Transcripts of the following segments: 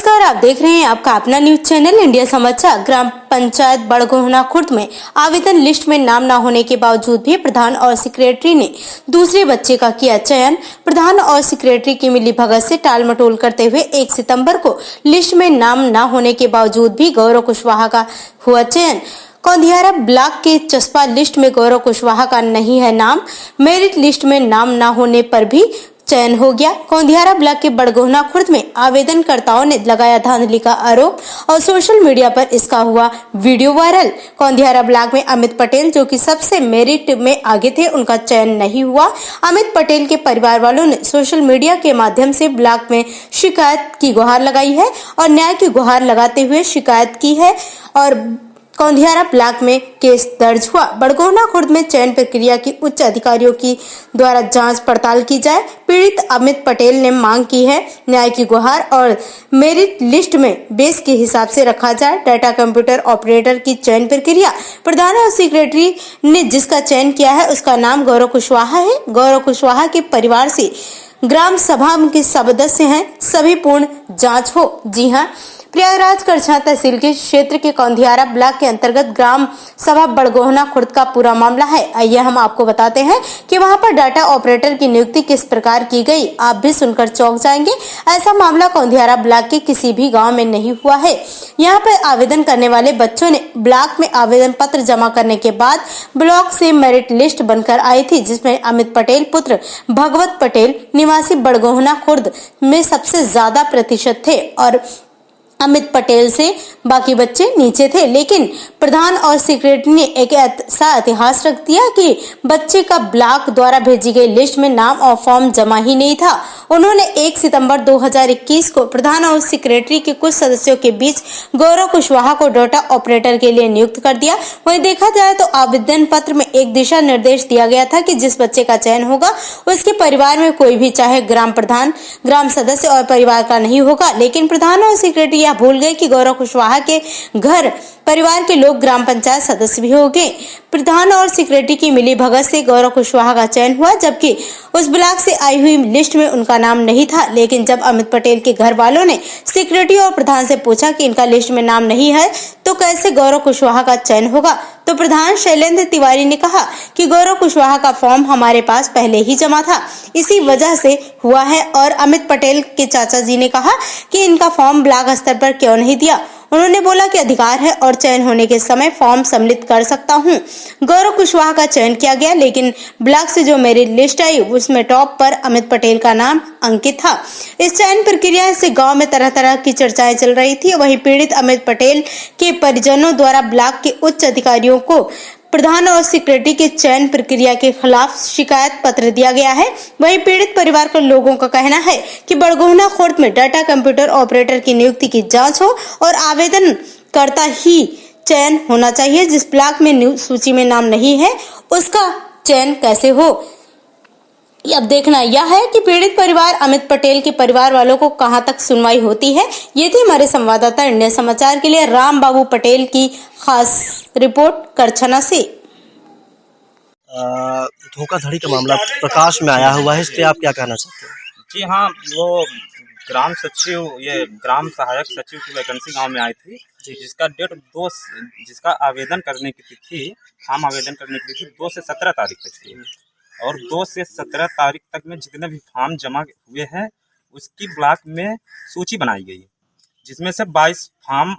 नमस्कार, आप देख रहे हैं आपका अपना न्यूज चैनल इंडिया समाचार। ग्राम पंचायत बड़गोहना खुर्द में आवेदन लिस्ट में नाम न होने के बावजूद भी प्रधान और सेक्रेटरी ने दूसरे बच्चे का किया चयन। प्रधान और सेक्रेटरी की मिली भगत से टाल मटोल करते हुए 1 सितंबर को लिस्ट में नाम न होने के बावजूद भी गौरव कुशवाहा का हुआ चयन। कौंधियारा ब्लॉक के चस्पा लिस्ट में गौरव कुशवाहा का नहीं है नाम। मेरिट लिस्ट में नाम न होने पर भी चयन हो गया। कौंधियारा ब्लॉक के बड़गोहना खुर्द में आवेदनकर्ताओं ने लगाया धांधली का आरोप और सोशल मीडिया पर इसका हुआ वीडियो वायरल। कौंधियारा ब्लॉक में अमित पटेल, जो कि सबसे मेरिट में आगे थे, उनका चयन नहीं हुआ। अमित पटेल के परिवार वालों ने सोशल मीडिया के माध्यम से ब्लॉक में शिकायत की गुहार लगाई है और न्याय की गुहार लगाते हुए शिकायत की है और कौंधियारा ब्लॉक में केस दर्ज हुआ। बड़गोहना खुर्द में चयन प्रक्रिया की उच्च अधिकारियों की द्वारा जांच पड़ताल की जाए। पीड़ित अमित पटेल ने मांग की है न्याय की गुहार और मेरिट लिस्ट में बेस के हिसाब से रखा जाए। डाटा कंप्यूटर ऑपरेटर की चयन प्रक्रिया, प्रधान और सेक्रेटरी ने जिसका चयन किया है उसका नाम गौरव कुशवाहा है। गौरव कुशवाहा के परिवार से ग्राम सभा के सदस्य हैं, सभी पूर्ण जाँच हो। जी हाँ, प्रयागराज करछा तहसील के क्षेत्र के कौंधियारा ब्लॉक के अंतर्गत ग्राम सभा बड़गोहना खुर्द का पूरा मामला है। आइए हम आपको बताते हैं कि वहां पर डाटा ऑपरेटर की नियुक्ति किस प्रकार की गई। आप भी सुनकर चौंक जाएंगे। ऐसा मामला कौंधियारा ब्लॉक के किसी भी गांव में नहीं हुआ है। यहां पर आवेदन करने वाले बच्चों ने ब्लॉक में आवेदन पत्र जमा करने के बाद ब्लॉक से मेरिट लिस्ट बनकर आई थी, जिसमें अमित पटेल पुत्र भगवत पटेल निवासी बड़गोहना खुर्द में सबसे ज्यादा प्रतिशत थे और अमित पटेल से बाकी बच्चे नीचे थे। लेकिन प्रधान और सेक्रेटरी ने एक ऐसा इतिहास रख दिया कि बच्चे का ब्लॉक द्वारा भेजी गई लिस्ट में नाम और फॉर्म जमा ही नहीं था। उन्होंने 1 सितंबर 2021 को प्रधान और सेक्रेटरी के कुछ सदस्यों के बीच गौरव कुशवाहा को डाटा ऑपरेटर के लिए नियुक्त कर दिया। वहीं देखा जाए तो आवेदन पत्र में एक दिशा निर्देश दिया गया था कि जिस बच्चे का चयन होगा उसके परिवार में कोई भी, चाहे ग्राम प्रधान, ग्राम सदस्य और परिवार का नहीं होगा। लेकिन प्रधान और सेक्रेटरी भूल गए कि गौरव कुशवाहा के घर परिवार के लोग ग्राम पंचायत सदस्य भी हो गए। प्रधान और सेक्रेटरी की मिली भगत से गौरव कुशवाहा का चयन हुआ, जबकि उस ब्लॉक से आई हुई लिस्ट में उनका नाम नहीं था। लेकिन जब अमित पटेल के घर वालों ने सेक्रेटरी और प्रधान से पूछा कि इनका लिस्ट में नाम नहीं है तो कैसे गौरव कुशवाहा का चयन होगा, तो प्रधान शैलेंद्र तिवारी ने कहा कि गौरव कुशवाहा का फॉर्म हमारे पास पहले ही जमा था, इसी वजह से हुआ है। और अमित पटेल के चाचा जी ने कहा कि इनका फॉर्म ब्लॉक स्तर पर क्यों नहीं दिया। उन्होंने बोला कि अधिकार है और चयन होने के समय फॉर्म सम्मिलित कर सकता हूं। गौरव कुशवाहा का चयन किया गया, लेकिन ब्लॉक से जो मेरिट लिस्ट आई उसमें टॉप पर अमित पटेल का नाम अंकित था। इस चयन प्रक्रिया से गांव में तरह तरह की चर्चाएं चल रही थी। वहीं पीड़ित अमित पटेल के परिजनों द्वारा ब्लॉक के उच्च अधिकारियों को प्रधान और सेक्रेटरी के चयन प्रक्रिया के खिलाफ शिकायत पत्र दिया गया है। वहीं पीड़ित परिवार के लोगों का कहना है कि बड़गोहना खुर्द में डाटा कंप्यूटर ऑपरेटर की नियुक्ति की जांच हो और आवेदन करता ही चयन होना चाहिए। जिस ब्लॉक में सूची में नाम नहीं है उसका चयन कैसे हो। अब देखना यह है कि पीड़ित परिवार अमित पटेल के परिवार वालों को कहां तक सुनवाई होती है। ये थी हमारे संवाददाता इंडिया समाचार के लिए राम बाबू पटेल की खास रिपोर्ट करछना से। धोखाधड़ी का मामला प्रकाश में आया हुआ है, इस पे आप क्या कहना चाहते हैं? जी हाँ, वो ग्राम सचिव, ये ग्राम सहायक सचिव की वैकेंसी गांव में आई थी, जिसका डेट जिसका आवेदन करने की तिथि, फॉर्म आवेदन करने की तिथि 2 से 17 तारीख तक थी और 2 से 17 तारीख तक में जितने भी फॉर्म जमा हुए हैं उसकी ब्लॉक में सूची बनाई गई, जिसमें से 22 फॉर्म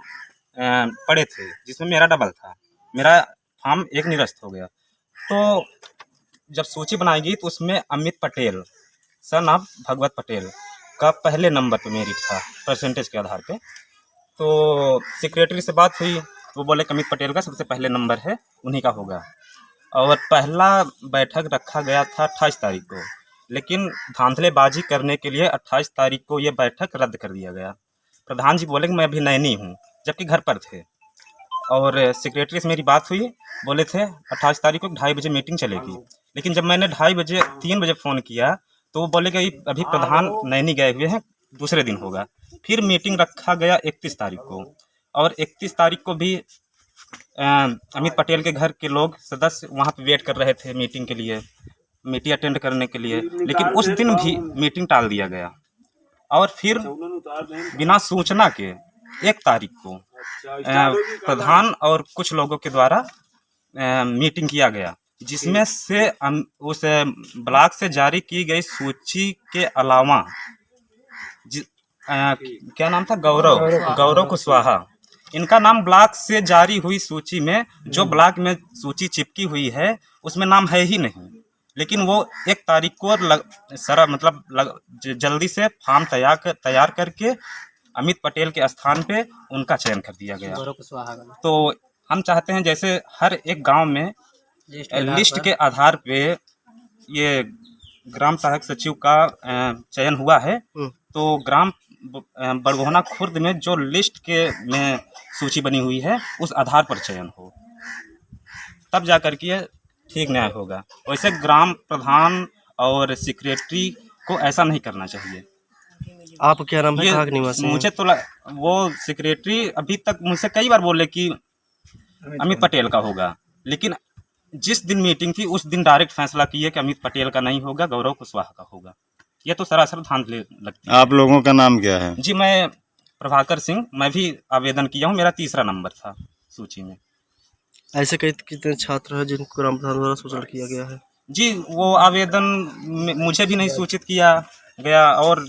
पड़े थे, जिसमें मेरा डबल था। मेरा फॉर्म एक निरस्त हो गया। तो जब सूची बनाई गई तो उसमें अमित पटेल सन ऑफ भगवत पटेल का पहले नंबर पे मेरिट था परसेंटेज के आधार पे। तो सेक्रेटरी से बात हुई, वो बोले कि अमित पटेल का सबसे पहले नंबर है, उन्हीं का होगा। और पहला बैठक रखा गया था 28 तारीख को, लेकिन धांधलेबाजी करने के लिए 28 तारीख को ये बैठक रद्द कर दिया गया। प्रधान जी बोले कि मैं अभी नैनी हूँ, जबकि घर पर थे। और सेक्रेटरी से मेरी बात हुई, बोले थे 28 तारीख को 2:30 बजे मीटिंग चलेगी। लेकिन जब मैंने 3 बजे फ़ोन किया तो वो बोले कि अभी प्रधान नैनी गए हुए हैं, दूसरे दिन होगा। फिर मीटिंग रखा गया 31 तारीख को, और 31 तारीख को भी अमित पटेल के घर के लोग सदस्य वहाँ पे वेट कर रहे थे मीटिंग के लिए, मीटिंग अटेंड करने के लिए। लेकिन उस दिन भी मीटिंग टाल दिया गया। और फिर बिना सूचना के 1 तारीख को प्रधान और कुछ लोगों के द्वारा मीटिंग किया गया, जिसमें से उस ब्लॉक से जारी की गई सूची के अलावा क्या नाम था, गौरव कुशवाहा, इनका नाम ब्लॉक से जारी हुई सूची में, जो ब्लॉक में सूची चिपकी हुई है उसमें नाम है ही नहीं, लेकिन वो 1 तारीख को जल्दी से फॉर्म तैयार करके अमित पटेल के स्थान पे उनका चयन कर दिया गया। तो हम चाहते हैं जैसे हर एक गांव में लिस्ट के आधार पे ये ग्राम सहायक सचिव का चयन हुआ है, तो ग्राम बड़गोहना खुर्द में जो लिस्ट के में सूची बनी हुई है उस आधार पर चयन हो, तब जा कर के ये ठीक न्याय होगा। वैसे ग्राम प्रधान और सेक्रेटरी को ऐसा नहीं करना चाहिए। आप क्या नाम है, कहाँ के निवासी हैं? मुझे तो वो सेक्रेटरी अभी तक मुझसे कई बार बोले कि अमित पटेल का होगा, लेकिन जिस दिन मीटिंग थी उस दिन डायरेक्ट फैसला किए कि अमित पटेल का नहीं होगा, गौरव कुशवाहा का होगा। ये तो सरासर धांधली लगती है। आप लोगों का नाम क्या है? जी, मैं प्रभाकर सिंह, मैं भी आवेदन किया हूँ, मेरा 3रा नंबर था सूची में। ऐसे कितने छात्र हैं जिनको ग्राम प्रधान द्वारा सूचित किया गया है? जी, वो आवेदन मुझे भी नहीं सूचित किया गया, और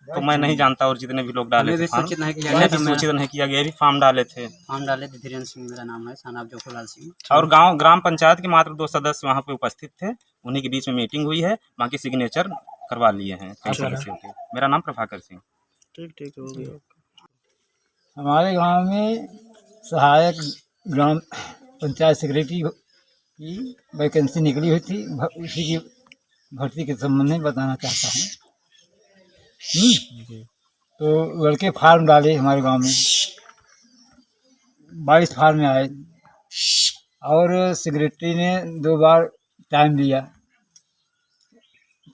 तो मैं नहीं जानता, और जितने भी लोग डाले थे सूचित नहीं किया गया, भी फॉर्म डाले थे। धीरेन्द्र सिंह मेरा नाम है, सानाब जोखलाल सिंह। और ग्राम पंचायत के मात्र 2 सदस्य वहाँ पे उपस्थित थे, उन्हीं के बीच में मीटिंग हुई है, बाकी सिग्नेचर करवा लिए हैं कई सदस्यों के। मेरा नाम प्रभाकर सिंह। ठीक हो गया। हमारे गांव में सहायक ग्राम पंचायत सेक्रेटरी की वैकेंसी निकली हुई थी, उसी की भर्ती के संबंध में बताना चाहता हूँ। तो लड़के फार्म डाले हमारे गांव में, 22 फार्म में आए, और सेक्रेटरी ने 2 बार टाइम दिया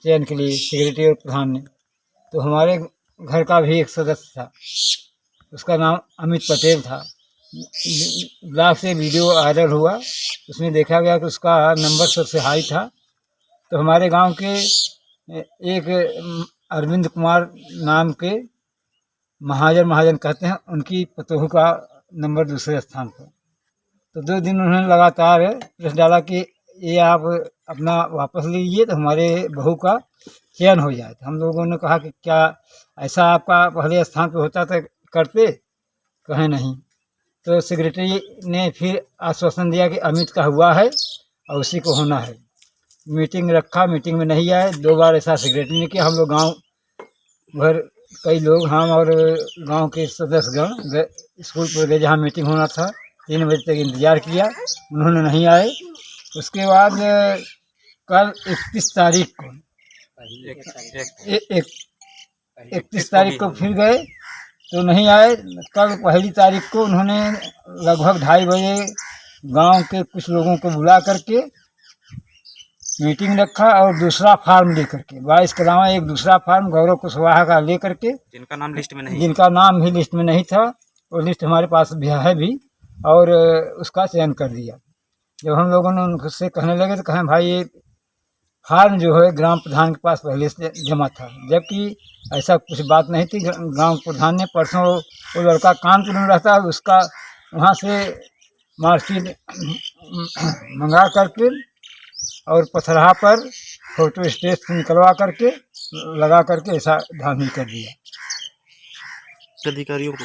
चयन के लिए, सेक्रेटरी और प्रधान ने। तो हमारे घर का भी एक सदस्य था, उसका नाम अमित पटेल था। ब्लॉक से वीडियो वायरल हुआ, उसमें देखा गया कि उसका नंबर सबसे हाई था। तो हमारे गांव के एक अरविंद कुमार नाम के महाजन कहते हैं, उनकी पतोहू का नंबर दूसरे स्थान पर। तो 2 दिन उन्होंने लगातार प्रेस डाला कि ये आप अपना वापस लीजिए तो हमारे बहू का चयन हो जाए। तो हम लोगों ने कहा कि क्या ऐसा आपका पहले स्थान पर होता तो करते? कहें नहीं। तो सेक्रेटरी ने फिर आश्वासन दिया कि अमित का हुआ है और उसी को होना है। मीटिंग रखा, मीटिंग में नहीं आए। 2 बार ऐसा सेक्रेटरी ने किया। हम लोग गांव भर कई लोग, हम और गांव के सदस्यगण स्कूल पर गए जहाँ मीटिंग होना था। 3 बजे तक इंतज़ार किया, उन्होंने नहीं आए। उसके बाद कल 31 तारीख को 31 तारीख को फिर गए तो नहीं आए। कल 1 तारीख को उन्होंने लगभग 2:30 बजे गांव के कुछ लोगों को बुला करके मीटिंग रखा और दूसरा फार्म लेकर के 22 के अलावा एक दूसरा फार्म गौरव कुशवाहा का लेकर के, जिनका नाम भी लिस्ट में नहीं था, और लिस्ट हमारे पास भी है भी, और उसका चयन कर दिया। जब हम लोगों ने उनसे कहने लगे तो कहें भाई ये फार्म जो है ग्राम प्रधान के पास पहले से जमा था, जबकि ऐसा कुछ बात नहीं थी। ग्राम प्रधान ने परसों वो लड़का कानपुर में रहता है, उसका वहाँ से मार्कशीट मंगा करके और पथरहा पर फोटो स्टेट से निकलवा करके लगा करके ऐसा धांधली कर दिया अधिकारियों को।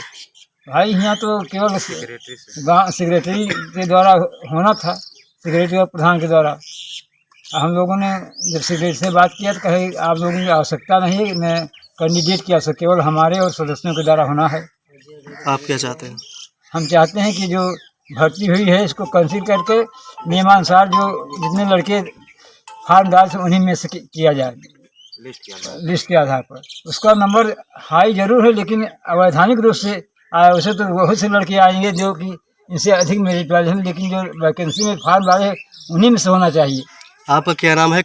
भाई यहाँ तो केवल सेक्रेटरी के द्वारा होना था, सेक्रेटरी और प्रधान के द्वारा। हम लोगों ने जब सेक्रेटरी से बात किया तो कहे आप लोगों की आवश्यकता नहीं है, मैं कैंडिडेट की आवश्यकता केवल हमारे और सदस्यों के द्वारा होना है। आप क्या चाहते हैं? हम चाहते हैं कि जो भर्ती हुई है इसको कंसीडर करके नियमानुसार जो जितने लड़के फार्म डाल से उन्हीं में से किया जाए, लिस्ट के आधार पर। उसका नंबर हाई जरूर है, लेकिन अवैधानिक रूप से आया। वैसे तो बहुत से लड़के आएंगे जो कि इनसे अधिक मेरिट वाले हैं, लेकिन जो वैकेंसी में फार्म डाले उन्हीं में से होना चाहिए। आपका क्या नाम है?